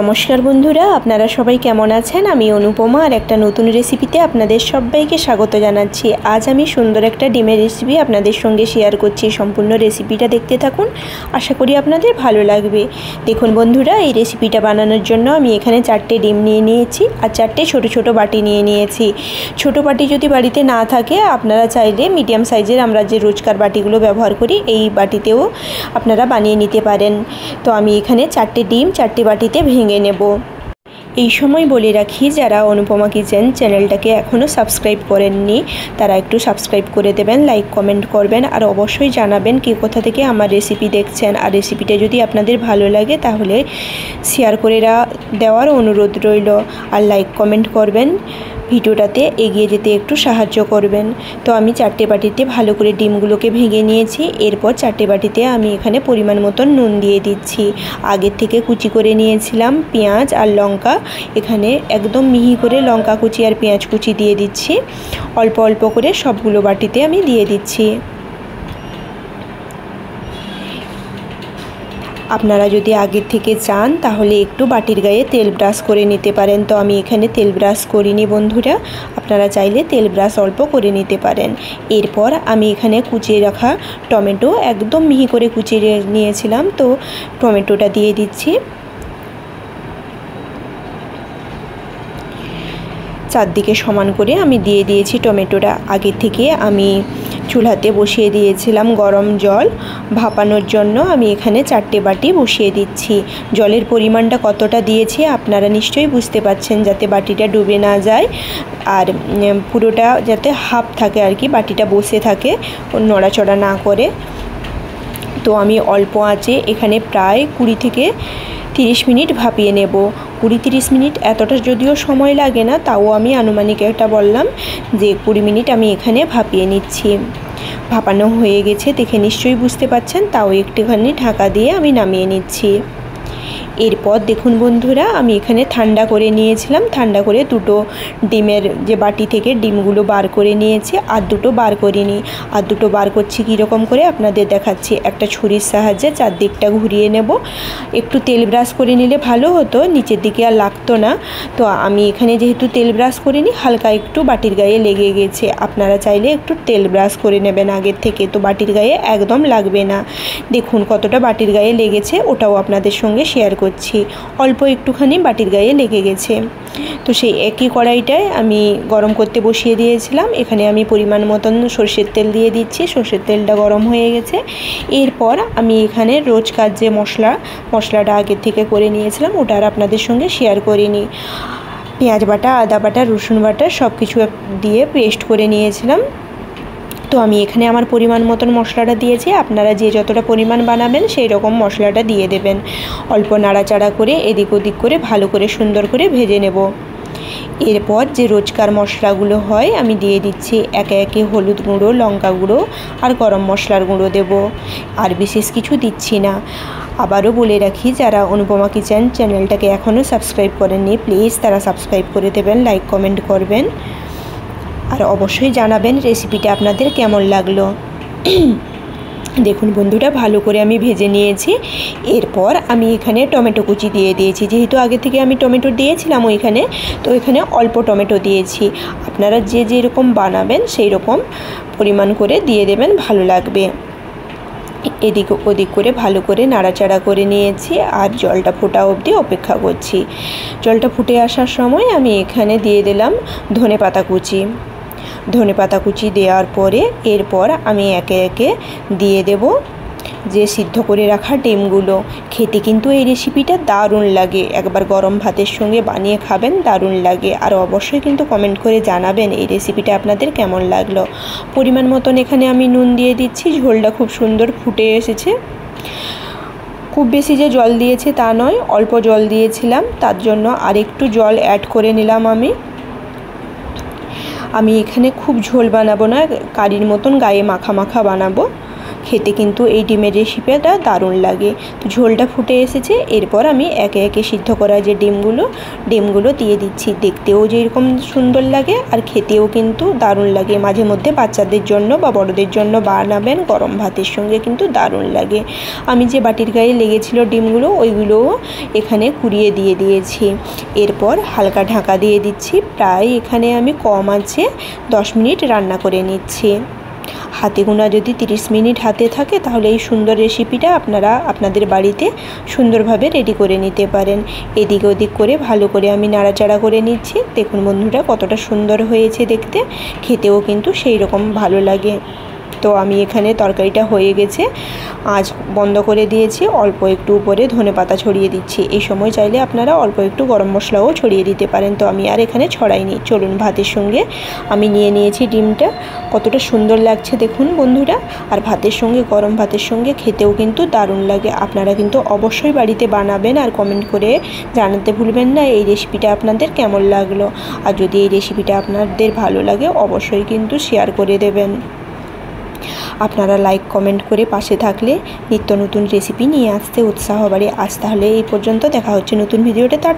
নমস্কার বন্ধুরা, আপনারা সবাই কেমন আছেন? আমি অনুপমা আর একটা নতুন রেসিপিতে আপনাদের সবাইকে স্বাগত জানাচ্ছি। আজ আমি সুন্দর একটা ডিমের রেসিপি আপনাদের সঙ্গে শেয়ার করছি। সম্পূর্ণ রেসিপিটা দেখতে থাকুন, আশা করি আপনাদের ভালো লাগবে। দেখুন বন্ধুরা, এই রেসিপিটা বানানোর জন্য আমি এখানে 4টে ডিম নিয়ে নিয়েছি আর 4টে ছোট ছোট বাটি নিয়ে নিয়েছি। ছোট বাটি যদি বাড়িতে না থাকে আপনারা চাইলে মিডিয়াম সাইজের আমরা যে রোজকার বাটিগুলো ব্যবহার করি এই বাটিতেও আপনারা বানিয়ে নিতে পারেন। তো আমি এখানে 4টে ডিম 4টে বাটিতে ভেঙে নেব। এই সময় বলে রাখি, যারা অনুপমা কিচেন চ্যানেলটাকে এখনও সাবস্ক্রাইব করেননি তারা একটু সাবস্ক্রাইব করে দেবেন, লাইক কমেন্ট করবেন আর অবশ্যই জানাবেন কে কোথা থেকে আমার রেসিপি দেখছেন। আর রেসিপিটা যদি আপনাদের ভালো লাগে তাহলে শেয়ার করে দেওয়ার অনুরোধ রইল। আর লাইক কমেন্ট করবেন, ভিডিওটাতে এগিয়ে যেতে একটু সাহায্য করবেন। তো আমি 4টে বাটিতে ভালো করে ডিমগুলোকে ভেঙে নিয়েছি। এরপর 4টে বাটিতে আমি এখানে পরিমাণ মতন নুন দিয়ে দিচ্ছি। আগের থেকে কুচি করে নিয়েছিলাম পেঁয়াজ আর লঙ্কা, এখানে একদম মিহি করে লঙ্কা কুচি আর পেঁয়াজ কুচি দিয়ে দিচ্ছি। অল্প অল্প করে সবগুলো বাটিতে আমি দিয়ে দিচ্ছি। আপনারা যদি আগের থেকে চান তাহলে একটু বাটির গায়ে তেল ব্রাশ করে নিতে পারেন। তো আমি এখানে তেল ব্রাশ করিনি বন্ধুরা, আপনারা চাইলে তেল ব্রাশ অল্প করে নিতে পারেন। এরপর আমি এখানে কুচিয়ে রাখা টমেটো একদম মিহি করে কুচিয়ে নিয়েছিলাম, তো টমেটোটা দিয়ে দিচ্ছি। চারদিকে সমান করে আমি দিয়ে দিয়েছি টমেটোটা। আগে থেকে আমি চুলাতে বসিয়ে দিয়েছিলাম গরম জল ভাপানোর জন্য। আমি এখানে 4টে বাটি বসিয়ে দিচ্ছি। জলের পরিমাণটা কতটা দিয়েছি আপনারা নিশ্চয়ই বুঝতে পারছেন, যাতে বাটিটা ডুবে না যায় আর পুরোটা যাতে হাফ থাকে আর কি, বাটিটা বসে থাকে, নড়াচড়া না করে। তো আমি অল্প আঁচে এখানে প্রায় 20 থেকে 30 মিনিট ভাপিয়ে নেব। 20-30 মিনিট এতটা যদিও সময় লাগে না, তাও আমি আনুমানিক একটা বললাম যে 20 মিনিট আমি এখানে ভাপিয়ে নিচ্ছি। ভাপানো হয়ে গেছে দেখে নিশ্চয়ই বুঝতে পারছেন, তাও একটুখানি ঢাকা দিয়ে আমি নামিয়ে নিচ্ছি। এরপর দেখুন বন্ধুরা, আমি এখানে ঠান্ডা করে নিয়েছিলাম। ঠান্ডা করে দুটো ডিমের যে বাটি থেকে ডিমগুলো বার করে নিয়েছি, আর দুটো বার করিনি। আর দুটো বার করছি কীরকম করে আপনাদের দেখাচ্ছি। একটা ছুরির সাহায্যে চারদিকটা ঘুরিয়ে নেব। একটু তেল ব্রাশ করে নিলে ভালো হতো, নিচের দিকে আর লাগতো না। তো আমি এখানে যেহেতু তেল ব্রাশ করিনি, হালকা একটু বাটির গায়ে লেগে গেছে। আপনারা চাইলে একটু তেল ব্রাশ করে নেবেন আগের থেকে, তো বাটির গায়ে একদম লাগবে না। দেখুন কতটা বাটির গায়ে লেগেছে, ওটাও আপনাদের সঙ্গে শেয়ার করছি। অল্প একটুখানি বাটির গায়ে লেগে গেছে। তো সেই একই কড়াইটায় আমি গরম করতে বসিয়ে দিয়েছিলাম। এখানে আমি পরিমাণ মতন সরষের তেল দিয়ে দিচ্ছি। সরষের তেলটা গরম হয়ে গেছে। এরপর আমি এখানে রোজকার যে মশলাটা আগের থেকে করে নিয়েছিলাম ওটা আর আপনাদের সঙ্গে শেয়ার করিনি। পেঁয়াজ বাটা, আদা বাটা, রসুন বাটা সব কিছু দিয়ে পেস্ট করে নিয়েছিলাম। তো আমি এখানে আমার পরিমাণ মতন মশলাটা দিয়েছি। আপনারা যে যতটা পরিমাণ বানাবেন সেই রকম মশলাটা দিয়ে দেবেন। অল্প নাড়াচাড়া করে এদিক ওদিক করে ভালো করে সুন্দর করে ভেজে নেব। এরপর যে রোজকার মশলাগুলো হয় আমি দিয়ে দিচ্ছি একে একে। হলুদ গুঁড়ো, লঙ্কা গুঁড়ো আর গরম মশলার গুঁড়ো দেব, আর বিশেষ কিছু দিচ্ছি না। আবারও বলে রাখি, যারা অনুপমা কিচেন চ্যানেলটাকে এখনও সাবস্ক্রাইব করেননি প্লিজ তারা সাবস্ক্রাইব করে দেবেন, লাইক কমেন্ট করবেন আর অবশ্যই জানাবেন রেসিপিটা আপনাদের কেমন লাগলো। দেখুন বন্ধুরা, ভালো করে আমি ভেজে নিয়েছি। এরপর আমি এখানে টমেটো কুচি দিয়ে দিয়েছি। যেহেতু আগে থেকে আমি টমেটো দিয়েছিলাম ওইখানে, তো এখানে অল্প টমেটো দিয়েছি। আপনারা যে যেরকম বানাবেন সেই রকম পরিমাণ করে দিয়ে দেবেন, ভালো লাগবে। এদিক ওদিক করে ভালো করে নাড়াচাড়া করে নিয়েছি আর জলটা ফোটা অবধি অপেক্ষা করছি। জলটা ফুটে আসার সময় আমি এখানে দিয়ে দিলাম ধনেপাতা কুচি। ধনেপাতা কুচি দেওয়ার পরে এরপর আমি একে একে দিয়ে দেব যে সিদ্ধ করে রাখা ডিমগুলো। খেতে কিন্তু এই রেসিপিটা দারুণ লাগে, একবার গরম ভাতের সঙ্গে বানিয়ে খাবেন, দারুণ লাগে। আর অবশ্যই কিন্তু কমেন্ট করে জানাবেন এই রেসিপিটা আপনাদের কেমন লাগলো। পরিমাণ মতন এখানে আমি নুন দিয়ে দিচ্ছি। ঝোলটা খুব সুন্দর ফুটে এসেছে। খুব বেশি যে জল দিয়েছে তা নয়, অল্প জল দিয়েছিলাম, তার জন্য আর একটু জল অ্যাড করে নিলাম আমি এখানে খুব ঝোল বানাবো না, কারির মতন গায়ে মাখা মাখা বানাবো। খেতে কিন্তু এই ডিমের রেসিপিটা দারুণ লাগে। তো ঝোলটা ফুটে এসেছে, এরপর আমি একে একে সিদ্ধ করা যে ডিমগুলো দিয়ে দিচ্ছি। দেখতেও যেরকম সুন্দর লাগে আর খেতেও কিন্তু দারুণ লাগে। মাঝে মধ্যে বাচ্চাদের জন্য বা বড়দের জন্য বানাবেন, গরম ভাতের সঙ্গে কিন্তু দারুণ লাগে। আমি যে বাটির গায়ে লেগেছিল ডিমগুলো ওইগুলোও এখানে কুড়িয়ে দিয়ে দিয়েছি। এরপর হালকা ঢাকা দিয়ে দিচ্ছি। প্রায় এখানে আমি কম আঁচে 10 মিনিট রান্না করে নিচ্ছি। হাতে গোনা যদি 30 মিনিট হাতে থাকে তাহলে এই সুন্দর রেসিপিটা আপনারা আপনাদের বাড়িতে সুন্দরভাবে রেডি করে নিতে পারেন। এদিক ওদিক করে ভালো করে আমি নাড়াচাড়া করে নিচ্ছি। দেখুন বন্ধুরা কতটা সুন্দর হয়েছে দেখতে, খেতেও কিন্তু সেই রকম ভালো লাগে। তো আমি এখানে তরকারিটা হয়ে গেছে, আঁচ বন্ধ করে দিয়েছি। অল্প একটু উপরে ধনেপাতা ছড়িয়ে দিচ্ছি। এই সময় চাইলে আপনারা অল্প একটু গরম মশলাও ছড়িয়ে দিতে পারেন। তো আমি আর এখানে ছড়াইনি। চলুন ভাতের সঙ্গে আমি নিয়ে নিয়েছি ডিমটা। কতটা সুন্দর লাগছে দেখুন বন্ধুরা। আর ভাতের সঙ্গে, গরম ভাতের সঙ্গে খেতেও কিন্তু দারুণ লাগে। আপনারা কিন্তু অবশ্যই বাড়িতে বানাবেন আর কমেন্ট করে জানাতে ভুলবেন না এই রেসিপিটা আপনাদের কেমন লাগলো। আর যদি এই রেসিপিটা আপনাদের ভালো লাগে অবশ্যই কিন্তু শেয়ার করে দেবেন। আপনারা লাইক কমেন্ট করে পাশে থাকলে নিত্য নতুন রেসিপি নিয়ে আসতে উৎসাহ বাড়ে। আজ তাহলে এই পর্যন্ত, দেখা হচ্ছে নতুন ভিডিওতে। টাটা।